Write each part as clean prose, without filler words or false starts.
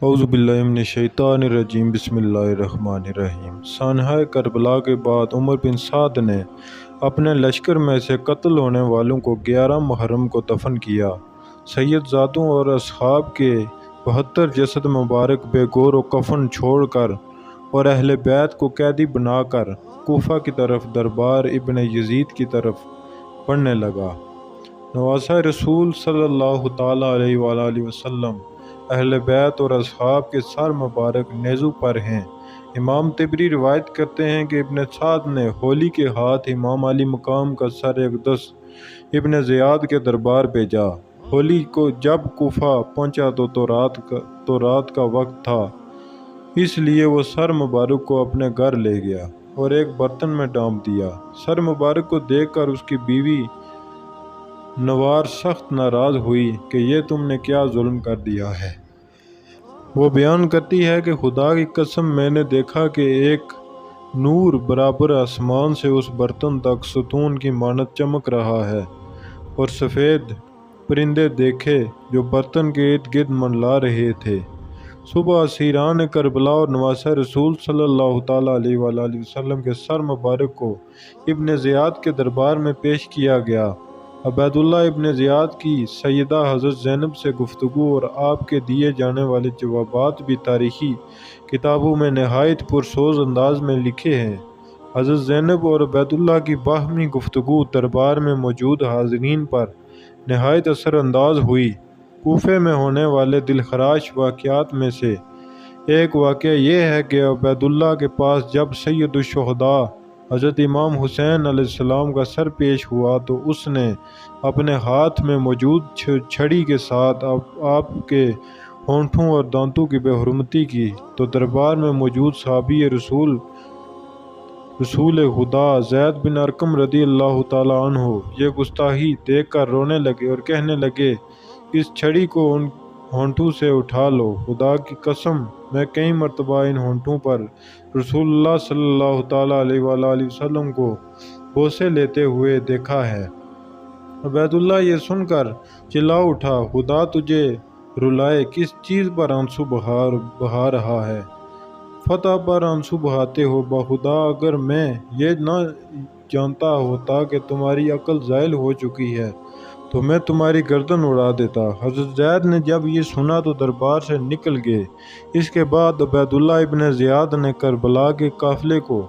اعوذ باللہ من الشیطان الرجیم بسم اللہ الرحمن الرحیم۔ سانحہ کربلا کے بعد عمر بن سعد نے اپنے لشکر میں سے قتل ہونے والوں کو 11 محرم کو دفن کیا۔ سید زادوں اور اصحاب کے 72 جسد مبارک بے گور و کفن چھوڑ کر اور اہل بیت کو قیدی بنا کر کوفہ کی طرف دربار ابن یزید کی طرف بڑھنے لگا۔ نواسہ رسول صلی اللہ تعالیٰ علیہ وآلہ وسلم اہل بیت اور اصحاب کے سر مبارک نیزو پر ہیں۔ امام طبری روایت کرتے ہیں کہ ابن سعد نے ہولی کے ہاتھ امام علی مقام کا سر اقدس ابن زیاد کے دربار بھیجا۔ ہولی کو جب کوفہ پہنچا تو رات کا وقت تھا، اس لیے وہ سر مبارک کو اپنے گھر لے گیا اور ایک برتن میں ڈانپ دیا۔ سر مبارک کو دیکھ کر اس کی بیوی نوار سخت ناراض ہوئی کہ یہ تم نے کیا ظلم کر دیا ہے۔ وہ بیان کرتی ہے کہ خدا کی قسم میں نے دیکھا کہ ایک نور برابر آسمان سے اس برتن تک ستون کی مانند چمک رہا ہے، اور سفید پرندے دیکھے جو برتن کے ارد گرد منڈلا رہے تھے۔ صبح اسیران کربلا اور نواسہ رسول صلی اللہ تعالیٰ علیہ وآلہ وسلم کے سر مبارک کو ابن زیاد کے دربار میں پیش کیا گیا۔ عبید اللہ ابن زیاد کی سیدہ حضرت زینب سے گفتگو اور آپ کے دیے جانے والے جوابات بھی تاریخی کتابوں میں نہایت پرسوز انداز میں لکھے ہیں۔ حضرت زینب اور عبید اللہ کی باہمی گفتگو دربار میں موجود حاضرین پر نہایت اثر انداز ہوئی۔ کوفے میں ہونے والے دلخراش واقعات میں سے ایک واقعہ یہ ہے کہ عبید اللہ کے پاس جب سید الشہداء حضرت امام حسین علیہ السلام کا سر پیش ہوا تو اس نے اپنے ہاتھ میں موجود چھڑی کے ساتھ آپ کے ہونٹوں اور دانتوں کی بے حرمتی کی، تو دربار میں موجود صحابی رسول خدا زید بن ارقم رضی اللہ تعالیٰ عنہ یہ گستاخی دیکھ کر رونے لگے اور کہنے لگے، اس چھڑی کو ان ہونٹوں سے اٹھا لو۔ خدا کی قسم میں کئی مرتبہ ان ہونٹوں پر رسول اللہ صلی اللہ تعالیٰ علیہ وآلہ وسلم کو بوسے لیتے ہوئے دیکھا ہے۔ عبید اللہ یہ سن کر چلا اٹھا، خدا تجھے رلائے، کس چیز پر آنسو بہا رہا ہے؟ فتح پر آنسو بہاتے ہو؟ بخدا اگر میں یہ نہ جانتا ہوتا کہ تمہاری عقل زائل ہو چکی ہے تو میں تمہاری گردن اڑا دیتا۔ حضرت زید نے جب یہ سنا تو دربار سے نکل گئے۔ اس کے بعد عبید اللہ ابن زیاد نے کربلا کے قافلے کو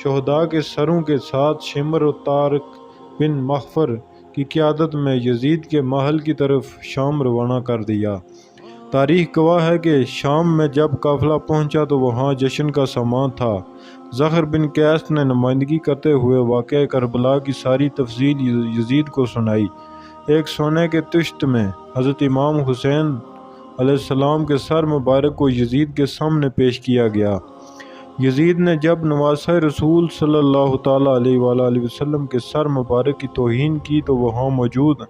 شہداء کے سروں کے ساتھ شمر و طارق بن مغفر کی قیادت میں یزید کے محل کی طرف شام روانہ کر دیا۔ تاریخ گواہ ہے کہ شام میں جب قافلہ پہنچا تو وہاں جشن کا سامان تھا۔ زخر بن قیس نے نمائندگی کرتے ہوئے واقعہ کربلا کی ساری تفصیل یزید کو سنائی۔ ایک سونے کے طشت میں حضرت امام حسین علیہ السلام کے سر مبارک کو یزید کے سامنے پیش کیا گیا۔ یزید نے جب نواسہ رسول صلی اللہ تعالیٰ علیہ وآلہ وسلم کے سر مبارک کی توہین کی تو وہاں موجود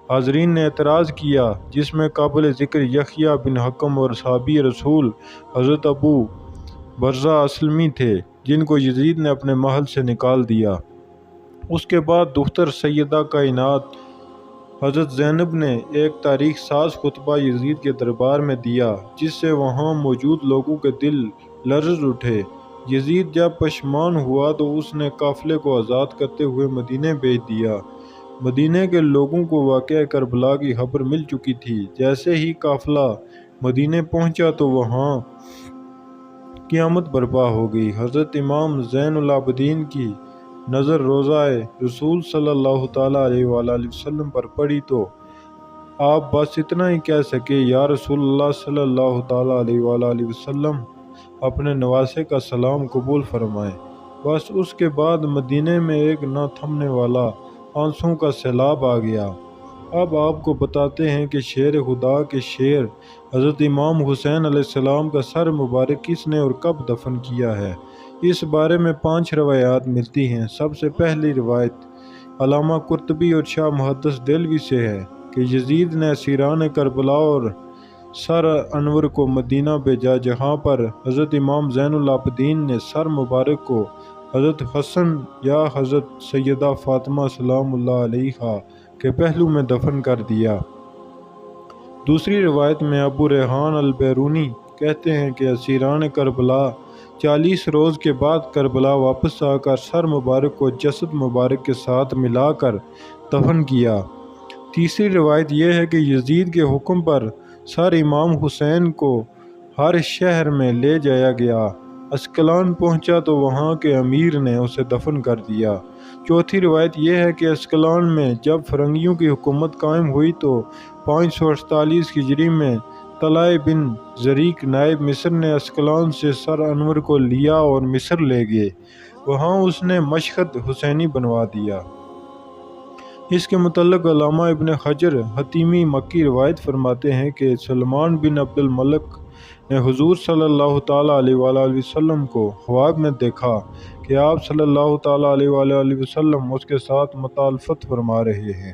حاضرین نے اعتراض کیا، جس میں قابل ذکر یحییٰ بن حکم اور صحابی رسول حضرت ابو برزہ اسلمی تھے، جن کو یزید نے اپنے محل سے نکال دیا۔ اس کے بعد دختر سیدہ کائنات حضرت زینب نے ایک تاریخ ساز خطبہ یزید کے دربار میں دیا، جس سے وہاں موجود لوگوں کے دل لرز اٹھے۔ یزید جب پشیمان ہوا تو اس نے قافلے کو آزاد کرتے ہوئے مدینے بھیج دیا۔ مدینے کے لوگوں کو واقعہ کربلا کی خبر مل چکی تھی۔ جیسے ہی قافلہ مدینے پہنچا تو وہاں قیامت برپا ہو گئی۔ حضرت امام زین العابدین کی نظر روضہ رسول صلی اللہ تعالیٰ علیہ وآلہ وسلم پر پڑی تو آپ بس اتنا ہی کہہ سکے، یا رسول اللہ صلی اللہ تعالیٰ علیہ وآلہ وسلم اپنے نواسے کا سلام قبول فرمائیں۔ بس اس کے بعد مدینے میں ایک نہ تھمنے والا آنسوؤں کا سیلاب آ گیا۔ اب آپ کو بتاتے ہیں کہ شیر خدا کے شیر حضرت امام حسین علیہ السلام کا سر مبارک کس نے اور کب دفن کیا ہے۔ اس بارے میں 5 روایات ملتی ہیں۔ سب سے پہلی روایت علامہ قرطبی اور شاہ محدث دہلوی سے ہے کہ یزید نے اسیران کربلا اور سر انور کو مدینہ بھیجا، جہاں پر حضرت امام زین العابدین نے سر مبارک کو حضرت حسن یا حضرت سیدہ فاطمہ سلام اللہ علیہا کے پہلو میں دفن کر دیا۔ دوسری روایت میں ابو ریحان البیرونی کہتے ہیں کہ اسیران کربلا 40 روز کے بعد کربلا واپس آ کر سر مبارک کو جسد مبارک کے ساتھ ملا کر دفن کیا۔ تیسری روایت یہ ہے کہ یزید کے حکم پر سر امام حسین کو ہر شہر میں لے جایا گیا۔ اسکلان پہنچا تو وہاں کے امیر نے اسے دفن کر دیا۔ چوتھی روایت یہ ہے کہ اسکلان میں جب فرنگیوں کی حکومت قائم ہوئی تو 548 ہجری میں طلحہ بن زریق نائب مصر نے اسکلان سے سر انور کو لیا اور مصر لے گئے۔ وہاں اس نے مشہد حسینی بنوا دیا۔ اس کے متعلق علامہ ابن حجر حتیمی مکی روایت فرماتے ہیں کہ سلمان بن عبد الملک نے حضور صلی اللہ تعالیٰ علیہ وآلہ وسلم کو خواب میں دیکھا کہ آپ صلی اللہ تعالیٰ علیہ وآلہ وسلم اس کے ساتھ مطالفت فرما رہے ہیں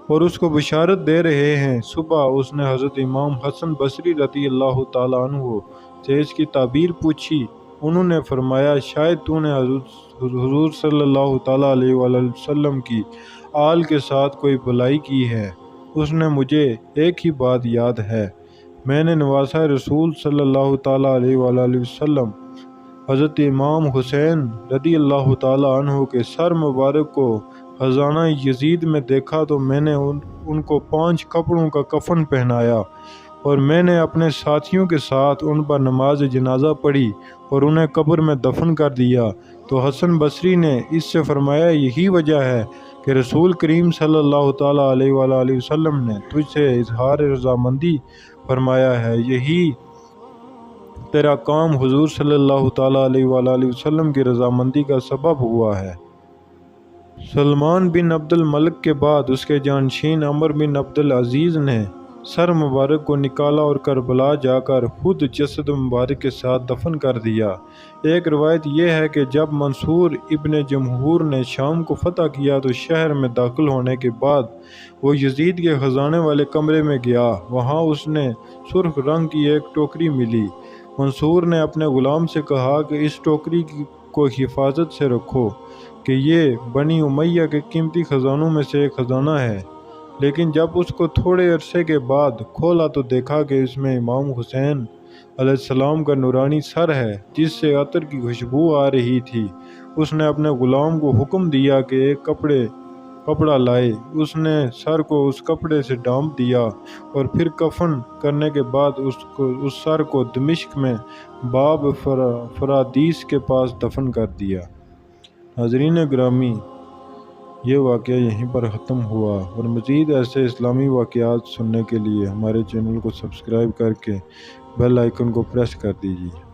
اور اس کو بشارت دے رہے ہیں۔ صبح اس نے حضرت امام حسن بصری رضی اللہ تعالیٰ عنہ سے اس کی تعبیر پوچھی۔ انہوں نے فرمایا شاید تو نے حضور صلی اللہ تعالیٰ علیہ وآلہ وسلم کی آل کے ساتھ کوئی بھلائی کی ہے۔ اس نے مجھے ایک ہی بات یاد ہے، میں نے نواسہ رسول صلی اللہ تعالیٰ علیہ وآلہ وسلم حضرت امام حسین رضی اللہ تعالیٰ عنہ کے سر مبارک کو خزانہ یزید میں دیکھا تو میں نے ان کو 5 کپڑوں کا کفن پہنایا اور میں نے اپنے ساتھیوں کے ساتھ ان پر نماز جنازہ پڑھی اور انہیں قبر میں دفن کر دیا۔ تو حسن بصری نے اس سے فرمایا یہی وجہ ہے کہ رسول کریم صلی اللہ تعالیٰ علیہ وآلہ وسلم نے تجھ سے اظہار رضامندی فرمایا ہے، یہی تیرا کام حضور صلی اللہ تعالیٰ علیہ وآلہ وسلم کی رضامندی کا سبب ہوا ہے۔ سلمان بن عبد الملک کے بعد اس کے جانشین عمر بن عبد العزیز نے سر مبارک کو نکالا اور کربلا جا کر خود جسد مبارک کے ساتھ دفن کر دیا۔ ایک روایت یہ ہے کہ جب منصور ابن جمہور نے شام کو فتح کیا تو شہر میں داخل ہونے کے بعد وہ یزید کے خزانے والے کمرے میں گیا۔ وہاں اس نے سرخ رنگ کی ایک ٹوکری ملی۔ منصور نے اپنے غلام سے کہا کہ اس ٹوکری کو حفاظت سے رکھو کہ یہ بنی امیہ کے قیمتی خزانوں میں سے ایک خزانہ ہے، لیکن جب اس کو تھوڑے عرصے کے بعد کھولا تو دیکھا کہ اس میں امام حسین علیہ السلام کا نورانی سر ہے جس سے عطر کی خوشبو آ رہی تھی۔ اس نے اپنے غلام کو حکم دیا کہ ایک کپڑا لائے۔ اس نے سر کو اس کپڑے سے ڈھانپ دیا اور پھر کفن کرنے کے بعد اس سر کو دمشق میں باب فرادیس کے پاس دفن کر دیا۔ ناظرین گرامی، یہ واقعہ یہیں پر ختم ہوا، اور مزید ایسے اسلامی واقعات سننے کے لیے ہمارے چینل کو سبسکرائب کر کے بیل آئیکن کو پریس کر دیجیے۔